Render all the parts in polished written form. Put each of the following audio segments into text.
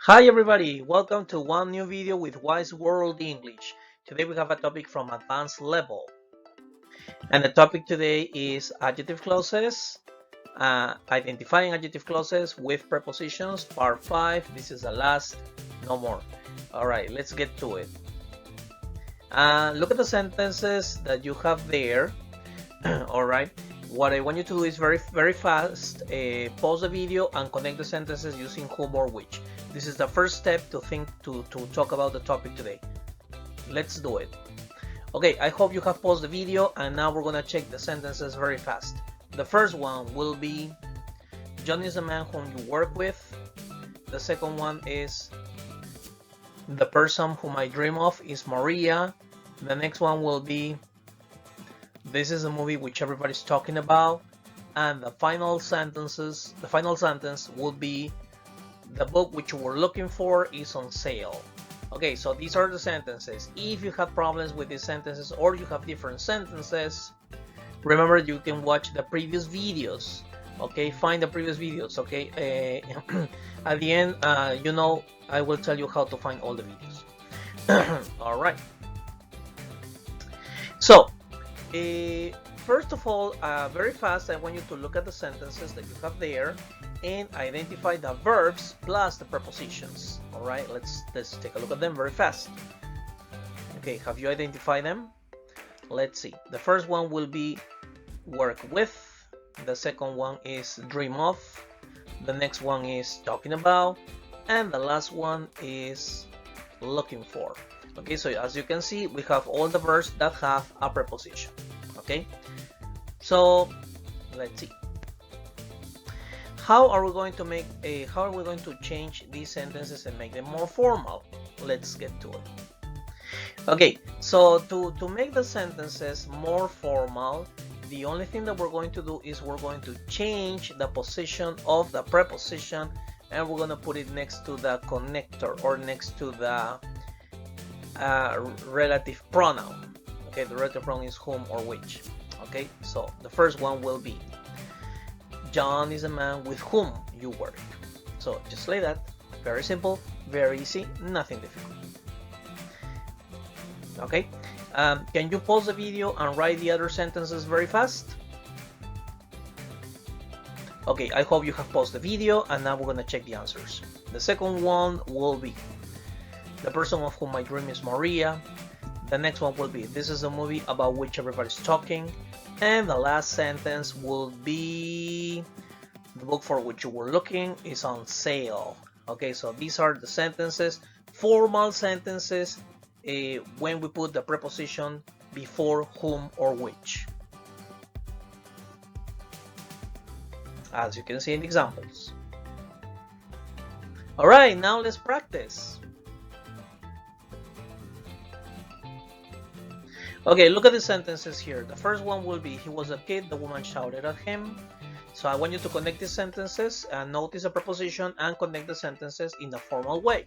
Hi everybody, welcome to one new video with Wice World English. Today we have a topic from advanced level. And the topic today is adjective clauses, identifying adjective clauses with prepositions, part 5. This is the last, no more. Alright, let's get to it. Look at the sentences that you have there. Alright, what I want you to do is very fast, pause the video and connect the sentences using whom or which. This is the first step to talk about the topic today. Let's do it. Okay, I hope you have paused the video and now we're gonna check the sentences very fast. The first one will be John is a man whom you work with. The second one is the person whom I dream of is Maria. The next one will be this is a movie which everybody's talking about. And the final sentence will be the book which you were looking for is on sale. Okay, so these are the sentences. If you have problems with these sentences or you have different sentences, remember you can watch the previous videos. Okay, find the previous videos. Okay, at the end, I will tell you how to find all the videos. All right. So, first of all, very fast, I want you to look at the sentences that you have there and identify the verbs plus the prepositions. All right, let's take a look at them very fast. Okay, have you identified them? Let's see. The first one will be work with. The second one is dream of. The next one is talking about. And the last one is looking for. Okay, so as you can see, we have all the verbs that have a preposition. Okay, so let's see. How are we going to change these sentences and make them more formal? Let's get to it. Okay, so to make the sentences more formal, the only thing that we're going to do is we're going to change the position of the preposition and we're going to put it next to the connector or next to the relative pronoun. Okay, the relative pronoun is whom or which. Okay, so the first one will be John is a man with whom you work. So just like that, very simple, very easy, nothing difficult. Okay, can you pause the video and write the other sentences very fast? Okay, I hope you have paused the video and now we're gonna check the answers. The second one will be the person of whom I dream is Maria. The next one will be this is a movie about which everybody's talking. And the last sentence will be the book for which you were looking is on sale. Okay, so these are the sentences, formal sentences, when we put the preposition before whom or which, as you can see in the examples. All right, now let's practice. Okay, look at the sentences here. The first one will be he was a kid, the woman shouted at him. So I want you to connect these sentences and notice the preposition and connect the sentences in the formal way.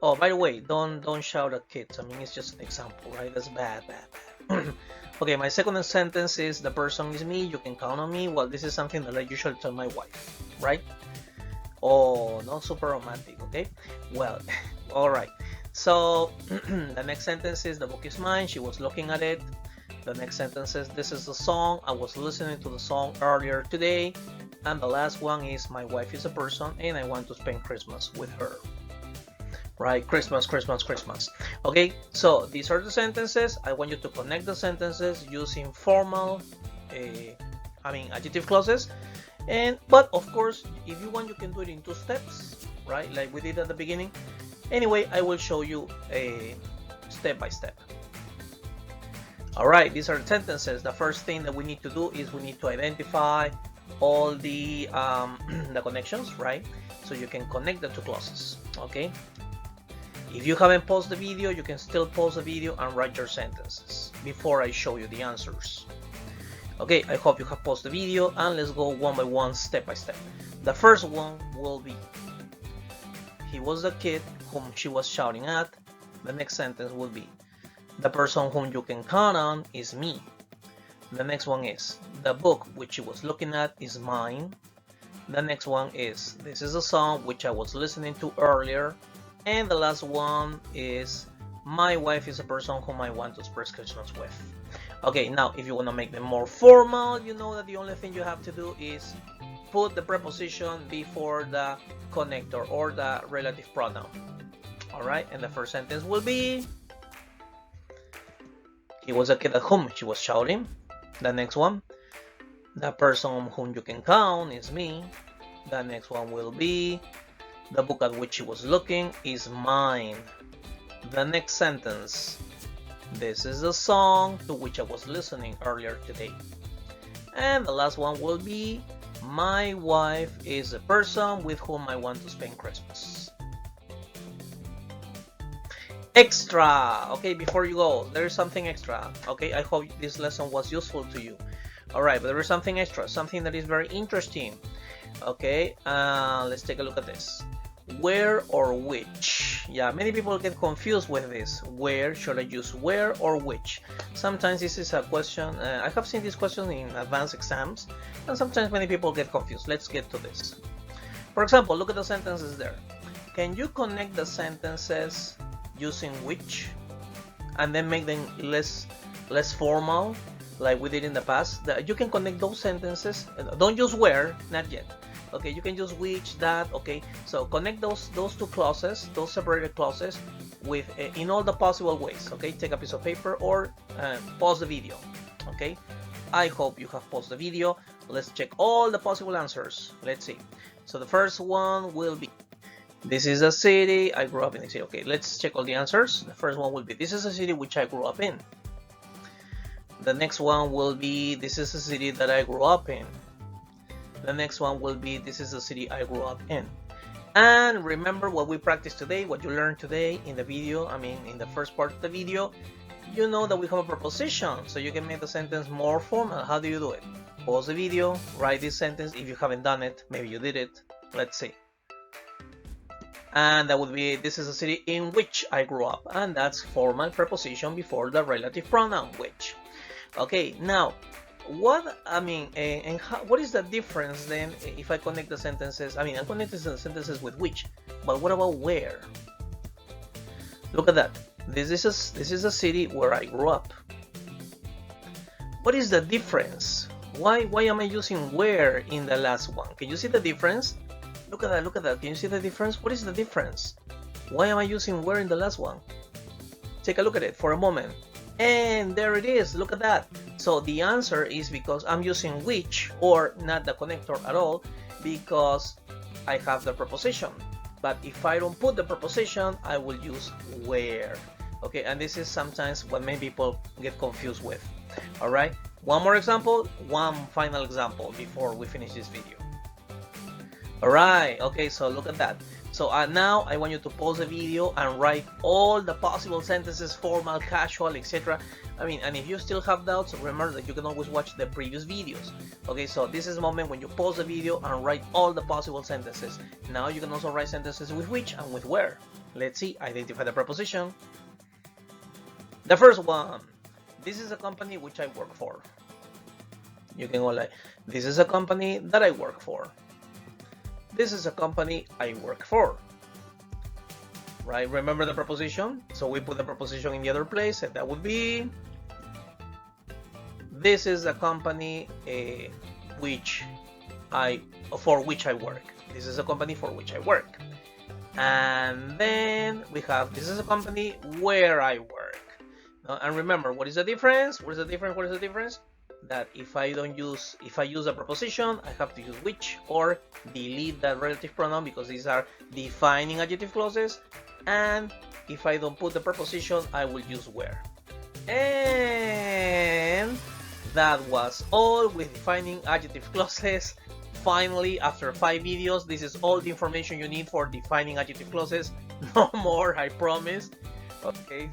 Oh, by the way, don't shout at kids. I mean, it's just an example, right? That's bad. Okay, my second sentence is the person is me, you can count on me. Well, this is something that I usually tell my wife, right? Oh, not super romantic, okay? Well, all right. So the next sentence is the book is mine, she was looking at it. The next sentence is this is the song, I was listening to the song earlier today. And the last one is my wife is a person and I want to spend Christmas with her. Right, Christmas. Okay, so these are the sentences. I want you to connect the sentences using formal adjective clauses. But of course, if you want, you can do it in 2 steps, right, like we did at the beginning. Anyway, I will show you a step by step. All right, these are the sentences. The first thing that we need to do is we need to identify all the connections, right? So you can connect the 2 clauses, okay? If you haven't paused the video, you can still pause the video and write your sentences before I show you the answers. Okay, I hope you have paused the video and let's go one by one, step by step. The first one will be he was the kid whom she was shouting at. The next sentence will be the person whom you can count on is me. The next one is the book which she was looking at is mine. The next one is, this is a song which I was listening to earlier. And the last one is, my wife is a person whom I want to express Christmas with. Okay, now if you want to make them more formal, you know that the only thing you have to do is put the preposition before the connector or the relative pronoun. Alright, and the first sentence will be, he was a kid at whom she was shouting. The next one, the person whom you can count is me. The next one will be, the book at which she was looking is mine. The next sentence, this is the song to which I was listening earlier today. And the last one will be, my wife is the person with whom I want to spend Christmas. Extra! Okay, before you go, there is something extra. Okay, I hope this lesson was useful to you. Alright, but there is something extra, something that is very interesting. Okay, let's take a look at this. Where or which? Yeah, many people get confused with this. Where, should I use where or which? Sometimes this is a question, I have seen this question in advanced exams, and sometimes many people get confused. Let's get to this. For example, look at the sentences there. Can you connect the sentences using which and then make them less formal like we did in the past? You can connect those sentences. Don't use where, not yet. Okay, you can use which, that. Okay, so connect those two clauses, those separated clauses, with in all the possible ways. Okay, take a piece of paper or pause the video. Okay, I hope you have paused the video. Let's check all the possible answers. Let's see. So the first one will be, this is a city, I grew up in a city. Okay, let's check all the answers. The first one will be, this is a city which I grew up in. The next one will be, this is a city that I grew up in. The next one will be, this is the city I grew up in. And remember what we practiced today, what you learned today in the video, in the first part of the video. You know that we have a preposition, so you can make the sentence more formal. How do you do it? Pause the video, write this sentence. If you haven't done it, maybe you did it. Let's see. And that would be, this is a city in which I grew up. And that's formal preposition before the relative pronoun which. Okay, now, what is the difference then if I connect the sentences? I'm connecting the sentences with which, but what about where? Look at that. This is a city where I grew up. What is the difference? Why am I using where in the last one? Can you see the difference? Look at that, look at that. Can you see the difference? What is the difference? Why am I using where in the last one? Take a look at it for a moment. And there it is, look at that. So the answer is because I'm using which, or not the connector at all, because I have the preposition. But if I don't put the preposition, I will use where. Okay, and this is sometimes what many people get confused with. Alright, one more example, one final example before we finish this video. Alright, okay, so look at that. So now I want you to pause the video and write all the possible sentences, formal, casual, etc. And if you still have doubts, remember that you can always watch the previous videos. Okay, so this is the moment when you pause the video and write all the possible sentences. Now you can also write sentences with which and with where. Let's see, identify the preposition. The first one, this is a company which I work for. You can go like, this is a company that I work for. This is a company I work for. Right? Remember the preposition? So we put the preposition in the other place, and that would be, this is a company for which I work. This is a company for which I work. And then we have, this is a company where I work. And remember, what is the difference? What is the difference? What is the difference? That if I use a preposition, I have to use which or delete that relative pronoun because these are defining adjective clauses. And if I don't put the preposition, I will use where. And that was all with defining adjective clauses. Finally, after 5 videos, this is all the information you need for defining adjective clauses. No more, I promise. Okay.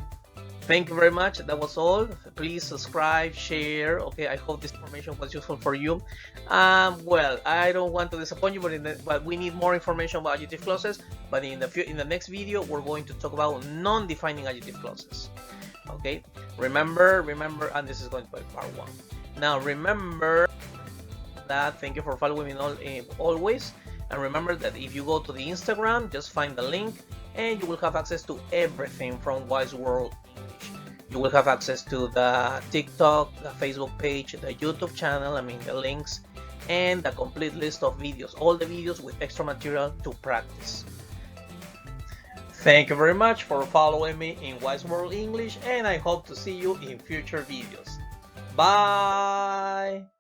Thank you very much. That was all. Please subscribe, share. Okay, I hope this information was useful for you. Well, I don't want to disappoint you, but we need more information about adjective clauses. But in the next video, we're going to talk about non-defining adjective clauses. Okay, remember, and this is going to be part 1. Now remember that. Thank you for following me always. And remember that if you go to the Instagram, just find the link and you will have access to everything from Wice World English. You will have access to the TikTok, the Facebook page, the YouTube channel, the links, and the complete list of videos, all the videos with extra material to practice. Thank you very much for following me in Wice World English, and I hope to see you in future videos. Bye!